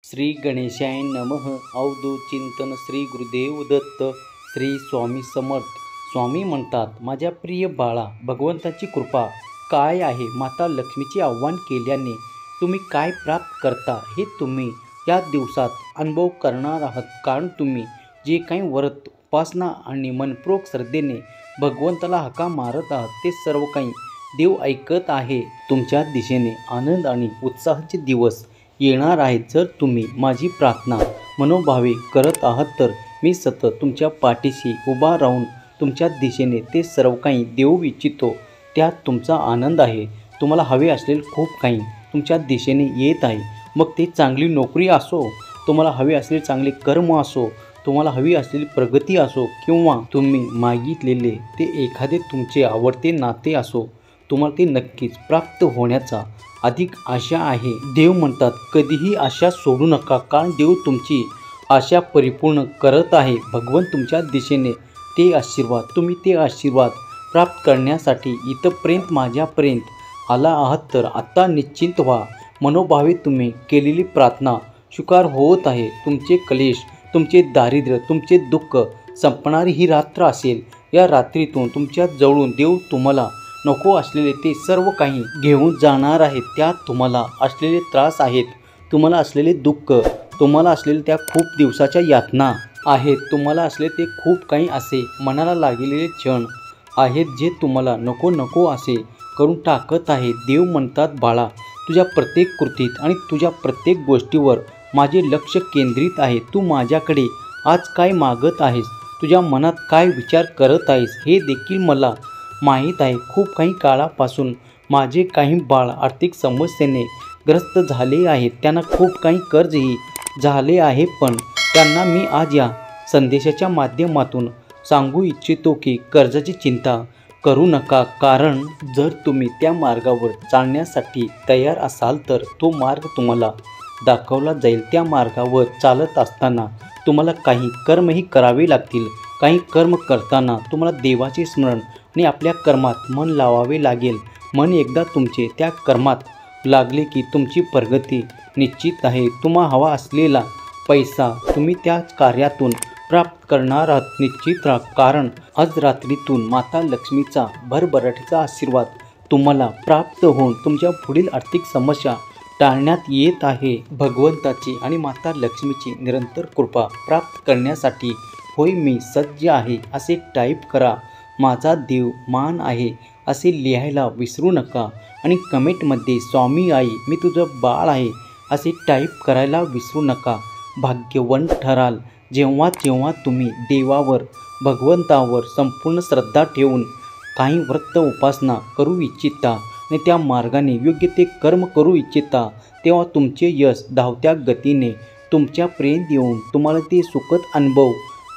श्री गणेशाय नमः. अवधूत चिंतन श्री गुरुदेव दत्त. श्री स्वामी समर्थ. स्वामी म्हणतात, माझ्या प्रिय बाळा, भगवंताची कृपा काय आहे. माता लक्ष्मीचे आव्हान केल्याने तुम्ही काय प्राप्त करता हे तुम्ही या दिवसात अनुभव करणार आहात. कारण तुम्ही जे काही व्रत, उपासना आणि मनपूर्वक श्रद्धेने भगवंताला हाका मारत आहात ते सर्व काही देव ऐकत आहे. तुमच्या दिशेने आनंद आणि उत्साहाचे दिवस येणार आहेत. जर तुम्ही माझी प्रार्थना मनोभावे करत आहात तर मी सतत तुमच्या पाठीशी उभा राहून तुमच्या दिशेने ते सर्व काही देऊ इच्छितो. त्यात तुमचा आनंद आहे. तुम्हाला हवे असलेले खूप काही तुमच्या दिशेने येत आहे. मग ते चांगली नोकरी असो, तुम्हाला हवे असलेले चांगले कर्म असो, तुम्हाला हवी असलेली प्रगती असो, किंवा तुम्ही मागितलेले ते एखादे तुमचे आवडते नाते असो, तुम्हाला ते नक्कीच प्राप्त होण्याचा अधिक आशा आहे. देव म्हणतात, कधीही आशा सोडू नका, कारण देव तुमची आशा परिपूर्ण करत आहे. भगवंत तुमच्या दिशेने ते आशीर्वाद, तुम्ही ते आशीर्वाद प्राप्त करण्यासाठी इथपर्यंत माझ्यापर्यंत आला आहात तर आता निश्चिंत व्हा. मनोभावे तुम्ही केलेली प्रार्थना स्वीकार होत आहे. तुमचे क्लेश, तुमचे दारिद्र्य, तुमचे दुःख संपणारी ही रात्र असेल. या रात्रीतून तुमच्या जवळून देव तुम्हाला नको असलेले ते सर्व काही घेऊन जाणार आहेत. त्यात तुम्हाला असलेले त्रास आहेत, तुम्हाला असलेले दुःख, तुम्हाला असलेले त्या खूप दिवसाच्या यातना आहेत, तुम्हाला असलेले ते खूप काही असे मनाला लागलेले क्षण आहेत जे तुम्हाला नको नको असे करून टाकत आहे. देव म्हणतात, बाळा, तुझ्या प्रत्येक कृतीत आणि तुझ्या प्रत्येक गोष्टीवर माझे लक्ष केंद्रित आहे. तू माझ्याकडे आज काय मागत आहेस, तुझ्या मनात काय विचार करत आहेस हे देखील मला माहीत आहे. खूप काही काळापासून माझे काही बाळ आर्थिक समस्येने ग्रस्त झाले आहेत. त्यांना खूप काही कर्जही झाले आहे. पण त्यांना मी आज या संदेशाच्या माध्यमातून सांगू इच्छितो की कर्जाची चिंता करू नका. कारण जर तुम्ही त्या मार्गावर चालण्यासाठी तयार असाल तर तो मार्ग तुम्हाला दाखवला जाईल. त्या मार्गावर चालत असताना तुम्हाला काही कर्मही करावे लागतील. काही कर्म करताना तुम्हाला देवाचे स्मरण आणि आपल्या कर्मात मन लावावे लागेल. मन एकदा तुमचे त्या कर्मात लागले की तुमची प्रगती निश्चित आहे. तुम्हाला हवा असलेला पैसा तुम्ही त्या कार्यातून प्राप्त करणार आहात. निश्चित राहा, कारण आज रात्रीतून माता लक्ष्मीचा भरभराटीचा आशीर्वाद तुम्हाला प्राप्त होऊन तुमच्या पुढील आर्थिक समस्या टाळण्यात येत आहे. भगवंताची आणि माता लक्ष्मीची निरंतर कृपा प्राप्त करण्यासाठी होय मी सज्ज आहे असे टाईप करा. माझा देव मान आहे असे लिहायला विसरू नका. आणि कमेंटमध्ये स्वामी आई मी तुझं बाळ आहे असे टाईप करायला विसरू नका. भाग्यवान ठराल जेव्हा जेव्हा तुम्ही देवावर, भगवंतावर संपूर्ण श्रद्धा ठेवून काही व्रत उपासना करू इच्छिता आणि त्या मार्गाने योग्य ते कर्म करू इच्छिता. तेव्हा तुमचे यश धावत्या गतीने तुमच्यापर्यंत येऊन तुम्हाला ते सुखद अनुभव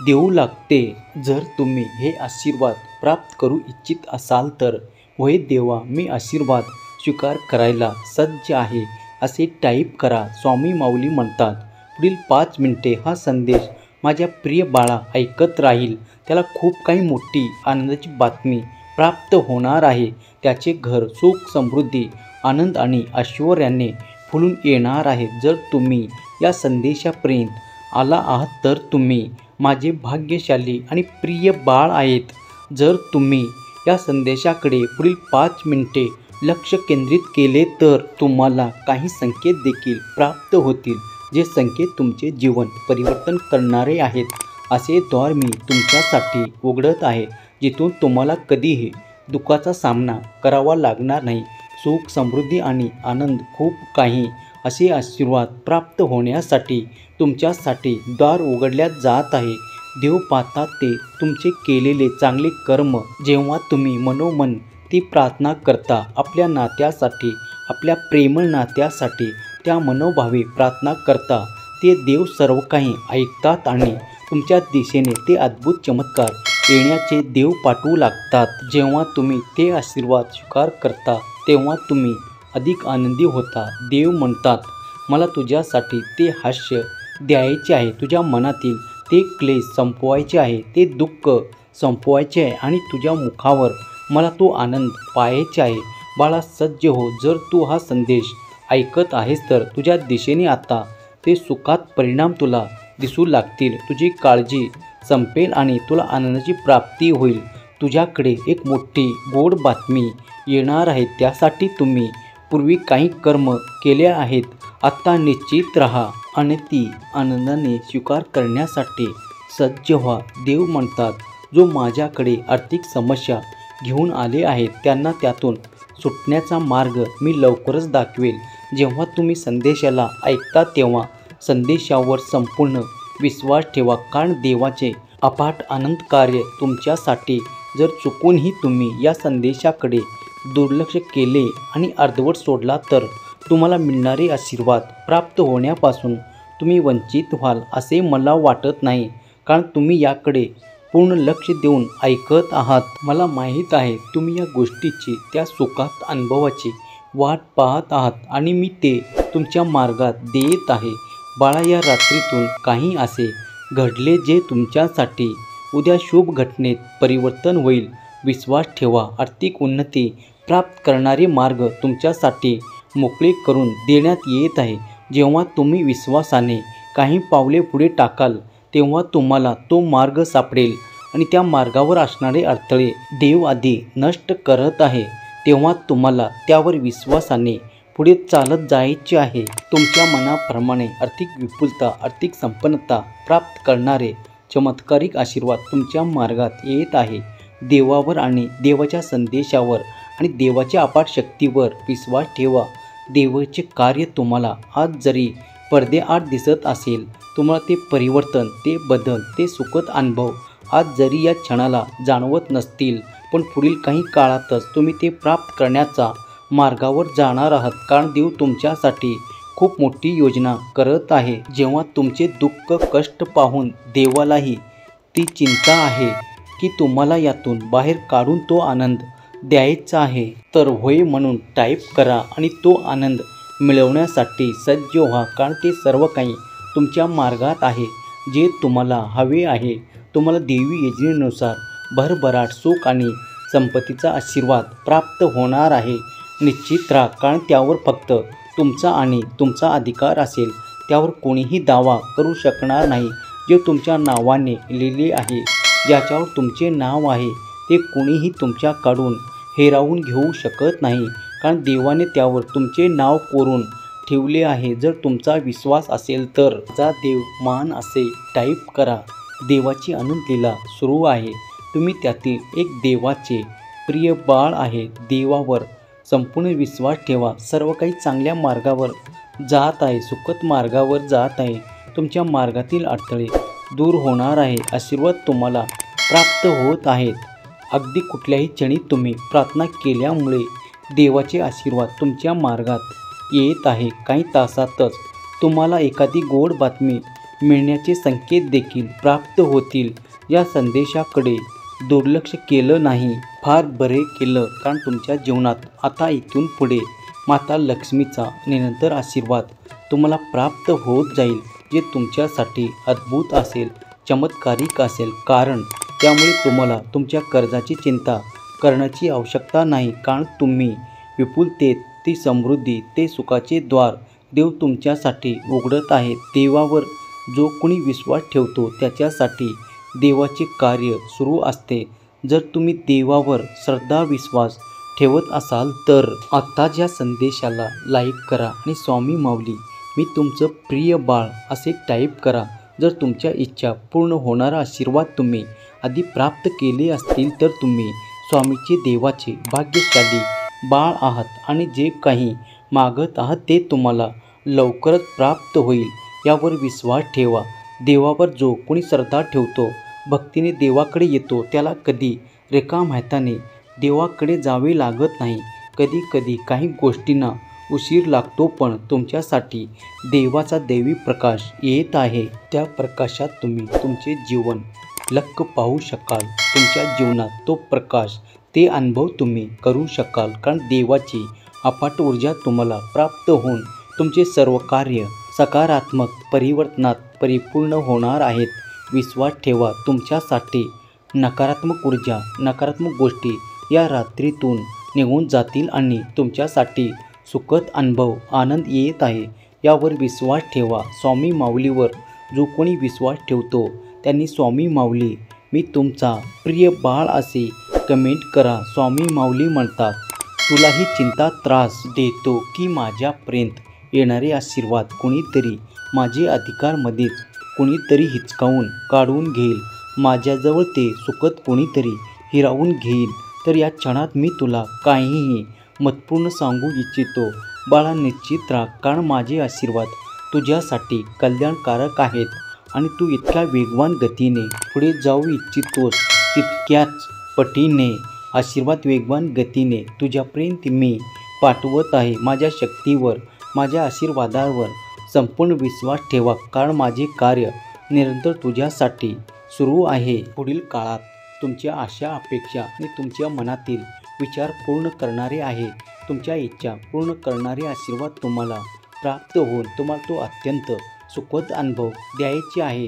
देऊ लागते. जर तुम्ही हे आशीर्वाद प्राप्त करू इच्छित असाल तर होय देवा मी आशीर्वाद स्वीकार करायला सज्ज आहे असे टाईप करा. स्वामी माऊली म्हणतात, पुढील 5 मिनिटे हा संदेश माझ्या प्रिय बाळा ऐकत राहील. त्याला खूप काही मोठी आनंदाची बातमी प्राप्त होणार आहे. त्याचे घर सुख, समृद्धी, आनंद आणि ऐश्वर्याने फुलून येणार आहे. जर तुम्ही या संदेशापर्यंत आला आहात तर तुम्ही माझे भाग्यशाली आणि प्रिय बाळ आहेत. जर तुम्ही या संदेशाकडे पुढील 5 मिनिटे लक्ष केंद्रित केले तर तुम्हाला काही संकेत देखील प्राप्त होतील. जे संकेत तुमचे जीवन परिवर्तन करणारे आहेत. असे द्वार मी तुमच्यासाठी उघडत आहे जिथून तुम्हाला कधीही दुःखाचा सामना करावा लागणार नाही. सुख, समृद्धी आणि आनंद, खूप काही असे आशीर्वाद प्राप्त होण्यासाठी तुमच्यासाठी द्वार उघडल्या जात आहे. देव पाहतात ते तुमचे केलेले चांगले कर्म. जेव्हा तुम्ही मनोमन ती प्रार्थना करता आपल्या नात्यासाठी, आपल्या प्रेमळ नात्यासाठी, त्या मनोभावे प्रार्थना करता, ते देव सर्व काही ऐकतात आणि तुमच्या दिशेने ते अद्भुत चमत्कार येण्याचे देव पाठवू लागतात. जेव्हा तुम्ही ते आशीर्वाद स्वीकार करता तेव्हा तुम्ही अधिक आनंदी होता. देव म्हणतात, मला तुझ्यासाठी ते हास्य द्यायचे आहे, तुझ्या मनातील ते क्लेश संपवायचे आहे, ते दुःख संपवायचे आहे आणि तुझ्या मुखावर मला तो आनंद पाहायचा आहे. बाळा सज्ज हो. जर तू हा संदेश ऐकत आहेस तर तुझ्या दिशेने आता ते सुखात परिणाम तुला दिसू लागतील. तुझी काळजी संपेल आणि तुला आनंदाची प्राप्ती होईल. तुझ्याकडे एक मोठी गोड बातमी येणार आहे. त्यासाठी तुम्ही पूर्वी काही कर्म केले आहेत. आता निश्चित राहा आणि ती आनंदाने स्वीकार करण्यासाठी सज्ज व्हा. देव म्हणतात, जो माझ्याकडे आर्थिक समस्या घेऊन आले आहेत त्यांना त्यातून सुटण्याचा मार्ग मी लवकरच दाखवेल. जेव्हा तुम्ही संदेशाला ऐकता तेव्हा संदेशावर संपूर्ण विश्वास ठेवा, कारण देवाचे अफाट आनंद कार्य तुमच्यासाठी. जर चुकूनही तुम्ही या संदेशाकडे दुर्लक्ष केले आणि अर्धवट सोडला तर तुम्हाला मिळणारे आशीर्वाद प्राप्त होण्यापासून तुम्ही वंचित व्हाल असे मला वाटत नाही, कारण तुम्ही याकडे पूर्ण लक्ष देऊन ऐकत आहात. मला माहीत आहे तुम्ही या गोष्टीची, त्या सुखात अनुभवाची वाट पाहत आहात आणि मी ते तुमच्या मार्गात देत आहे. बाळा, या रात्रीतून काही असे घडले जे तुमच्यासाठी उद्या शुभ घटनेत परिवर्तन होईल. विश्वास ठेवा, आर्थिक उन्नती प्राप्त करणारे मार्ग तुमच्यासाठी मोकळे करून देण्यात येत आहे. जेव्हा तुम्ही विश्वासाने काही पावले पुढे टाकाल तेव्हा तुम्हाला तो मार्ग सापडेल आणि त्या मार्गावर असणारे अडथळे देव आधी नष्ट करत आहे. तेव्हा तुम्हाला त्यावर विश्वासाने पुढे चालत जायचे आहे. तुमच्या मनाप्रमाणे आर्थिक विपुलता, आर्थिक संपन्नता प्राप्त करणारे चमत्कारिक आशीर्वाद तुमच्या मार्गात येत आहे. देवावर आणि देवाच्या संदेशावर आणि देवाच्या अफाट शक्तीवर विश्वास ठेवा. देवाचे कार्य तुम्हाला आज जरी पडद्याआड दिसत असेल, तुम्हाला ते परिवर्तन, ते बदल, ते सुखद अनुभव आज जरी या क्षणाला जाणवत नसतील, पण पुढील काही काळातच तुम्ही ते प्राप्त करण्याचा मार्गावर जाणार आहात, कारण देव तुमच्यासाठी खूप मोठी योजना करत आहे. जेव्हा तुमचे दुःख, कष्ट पाहून देवालाही ती चिंता आहे की तुम्हाला यातून बाहेर काढून तो आनंद द्यायचा आहे, तर होय म्हणून टाईप करा आणि तो आनंद मिळवण्यासाठी सज्ज व्हा, कारण ते सर्व काही तुमच्या मार्गात आहे. जे तुम्हाला हवे आहे. तुम्हाला देवी योजनेनुसार भरभराट सुख आणि संपत्तीचा आशीर्वाद प्राप्त होणार आहे. निश्चित राहा, कारण त्यावर फक्त तुमचा आणि तुमचा अधिकार असेल. त्यावर कोणीही दावा करू शकणार नाही. जे तुमच्या नावाने लिहिले आहे, ज्याच्यावर तुमचे नाव आहे, ते कोणीही तुमच्याकडून हिरावून घेऊ शकत नाही, कारण देवाने त्यावर तुमचे नाव कोरून ठेवले आहे. जर तुमचा विश्वास असेल तर जा देव महान असे टाईप करा. देवाची अनंत लीला सुरू आहे. तुम्ही त्यातील एक देवाचे प्रिय बाळ आहे. देवावर संपूर्ण विश्वास ठेवा. सर्व काही चांगल्या मार्गावर जात आहे, सुखद मार्गावर जात आहे. तुमच्या मार्गातील अडथळे दूर होणार आहे. आशीर्वाद तुम्हाला प्राप्त होत आहेत. अगदी कुठल्याही क्षणी तुम्ही प्रार्थना केल्यामुळे देवाचे आशीर्वाद तुमच्या मार्गात येत आहे. काही तासातच तुम्हाला एखादी गोड बातमी मिळण्याचे संकेत देखील प्राप्त होतील. या संदेशाकडे दुर्लक्ष केलं नाही, फार बरे केलं, कारण तुमच्या जीवनात आता इथून पुढे माता लक्ष्मीचा निरंतर आशीर्वाद तुम्हाला प्राप्त होत जाईल, जे तुमच्यासाठी अद्भुत असेल, चमत्कारिक असेल. कारण त्यामुळे तुम्हाला तुमच्या कर्जाची चिंता करण्याची आवश्यकता नाही, कारण तुम्ही विपुलतेत, ती समृद्धी, ते सुखाचे द्वार देव तुमच्यासाठी उघडत आहे. देवावर जो कोणी विश्वास ठेवतो त्याच्यासाठी देवाचे कार्य सुरू असते. जर तुम्ही देवावर श्रद्धा, विश्वास ठेवत असाल तर आत्ताच या संदेशाला लाईक करा आणि स्वामी माऊली मी तुमचं प्रिय बाळ असे टाईप करा. जर तुमच्या इच्छा पूर्ण होणारा आशीर्वाद तुम्ही आधी प्राप्त केले असतील तर तुम्ही स्वामीचे, देवाचे भाग्यशाली बाळ आहात आणि जे काही मागत आहात ते तुम्हाला लवकरच प्राप्त होईल. यावर विश्वास ठेवा. देवावर जो कोणी श्रद्धा ठेवतो, भक्तीने देवाकडे येतो, त्याला कधी रिकाम्या हाताने देवाकडे जावे लागत नाही. कधी कधी काही गोष्टींना उशीर लागतो, पण तुमच्यासाठी देवाचा दैवी प्रकाश येत आहे. त्या प्रकाशात तुम्ही तुमचे जीवन लक्क पाहू शकाल. तुमच्या जीवनात तो प्रकाश, ते अनुभव तुम्ही करू शकाल, कारण देवाची अफाट ऊर्जा तुम्हाला प्राप्त होऊन तुमचे सर्व कार्य सकारात्मक परिवर्तनात परिपूर्ण होणार आहेत. विश्वास ठेवा. तुमच्यासाठी नकारात्मक ऊर्जा, नकारात्मक गोष्टी या रात्रीतून निघून जातील आणि तुमच्यासाठी सुखद अनुभव, आनंद येत आहे. यावर विश्वास ठेवा. स्वामी माऊलीवर जो कोणी विश्वास ठेवतो त्यांनी स्वामी माऊली मी तुमचा प्रिय बाळ असे कमेंट करा. स्वामी माऊली म्हणतात, तुलाही चिंता त्रास देतो की माझ्यापर्यंत येणारे आशीर्वाद कोणीतरी माझे अधिकारमध्येच कोणीतरी हिचकावून काढून घेईल. माझ्याजवळ ते सुखद कोणीतरी हिरावून घेईल. तर या क्षणात मी तुला काहीही मतपूर्ण सांगू इच्छितो. बाळा, निश्चित राहा, कारण माझे आशीर्वाद तुझ्यासाठी कल्याणकारक आहेत आणि तू इतक्या वेगवान गतीने पुढे जाऊ इच्छितोस तितक्याच पटीने आशीर्वाद वेगवान गतीने तुझ्यापर्यंत मी पाठवत आहे. माझ्या शक्तीवर, माझ्या आशीर्वादावर संपूर्ण विश्वास ठेवा, कारण माझे कार्य निरंतर तुझ्यासाठी सुरू आहे. पुढील काळात तुमच्या आशा, अपेक्षा आणि तुमच्या मनातील विचार पूर्ण करणारे आहे. तुमच्या इच्छा पूर्ण करणारे आशीर्वाद तुम्हाला प्राप्त होऊन तुम्हाला तो अत्यंत सुखद अनुभव द्यायचे आहे.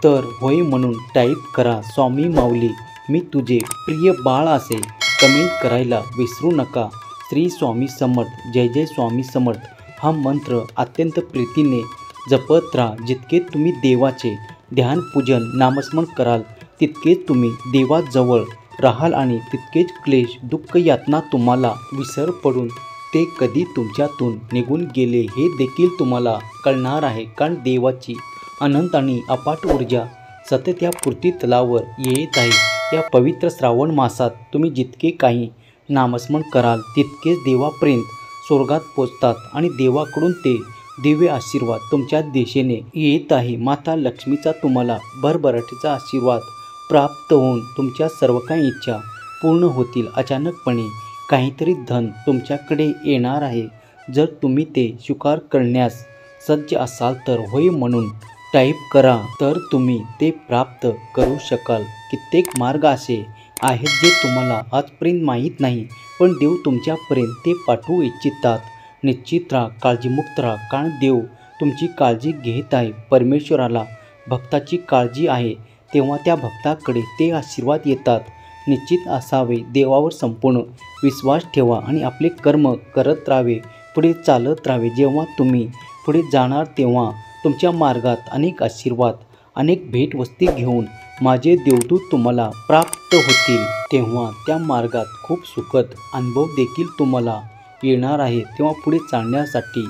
तर होय म्हणून टाईप करा, स्वामी माऊली मी तुझे प्रिय बाळ असे कमेंट करायला विसरू नका. श्री स्वामी समर्थ. जय जय स्वामी समर्थ हा मंत्र अत्यंत प्रीतीने जपत राहा. जितके तुम्ही देवाचे ध्यान, पूजन, नामस्मरण कराल तितकेच तुम्ही देवाजवळ राहाल आणि तितकेच क्लेश, दुःख, यातना तुम्हाला विसर पडून ते कधी तुमच्यातून निघून गेले हे देखील तुम्हाला कळणार आहे. कारण देवाची अनंत आणि अपाट ऊर्जा सतत या पृथ्वीतलावर येत आहे. या पवित्र श्रावण मासात तुम्ही जितके काही नामस्मरण कराल तितकेच देवापर्यंत स्वर्गात पोचतात आणि देवाकडून ते दिव्य आशीर्वाद तुमच्या दिशेने येत आहे. माता लक्ष्मीचा तुम्हाला भरभराटीचा आशीर्वाद प्राप्त होऊन तुमच्या सर्व काही इच्छा पूर्ण होतील. अचानकपणे काहीतरी धन तुमच्याकडे येणार आहे. जर तुम्ही ते स्वीकार करण्यास सज्ज असाल तर होय म्हणून टाईप करा. तर तुम्ही ते प्राप्त करू शकाल. कित्येक मार्ग असे आहेत जे तुम्हाला आजपर्यंत माहीत नाही, पण देव तुमच्यापर्यंत ते पाठवू इच्छितात. निश्चित राहा, काळजीमुक्त राहा, कारण देव तुमची काळजी घेत आहे. परमेश्वराला भक्ताची काळजी आहे, तेव्हा त्या भक्ताकडे ते आशीर्वाद येतात. निश्चित असावे, देवावर संपूर्ण विश्वास ठेवा आणि आपले कर्म करत राहावे, पुढे चालत राहावे. जेव्हा तुम्ही पुढे जाणार तेव्हा तुमच्या मार्गात अनेक आशीर्वाद, अनेक भेटवस्ती घेऊन माझे देवदूत तुम्हाला प्राप्त होतील. तेव्हा त्या मार्गात खूप सुखद अनुभव देखील तुम्हाला येणार आहे. तेव्हा पुढे चालण्यासाठी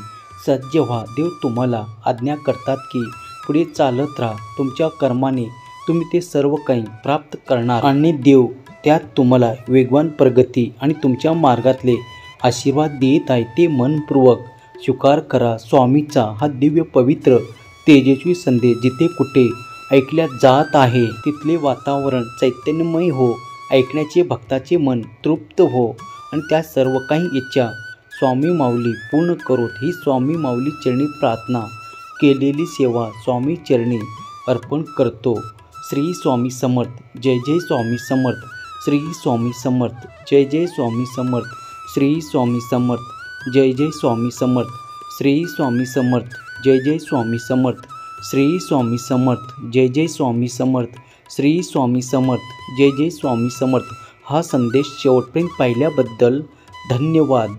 सज्ज व्हा. देव तुम्हाला आज्ञा करतात की पुढे चालत राहा. तुमच्या कर्माने तुम्ही ते सर्व काही प्राप्त करणार आणि देव त्यात तुम्हाला वेगवान प्रगती आणि तुमच्या मार्गातले आशीर्वाद देत आहे. ते मनपूर्वक स्वीकार करा. स्वामीचा हा दिव्य, पवित्र, तेजस्वी संदेश जिथे कुठे ऐकल्या जात आहे तिथले वातावरण चैतन्यमय हो. ऐकण्याचे भक्ताचे मन तृप्त हो आणि त्या सर्व काही इच्छा स्वामी माऊली पूर्ण करोत. ही स्वामी माऊली चरणी प्रार्थना केलेली सेवा स्वामी चरणी अर्पण करतो. श्री स्वामी समर्थ. जय जय स्वामी समर्थ. श्री स्वामी समर्थ. जय जय स्वामी समर्थ. श्री स्वामी समर्थ. जय जय स्वामी समर्थ. श्री स्वामी समर्थ. जय जय स्वामी समर्थ. श्री स्वामी समर्थ. जय जय स्वामी समर्थ. श्री स्वामी समर्थ. जय जय स्वामी समर्थ. हा संदेश शेवटपर्यंत पाहिल्याबद्दल धन्यवाद.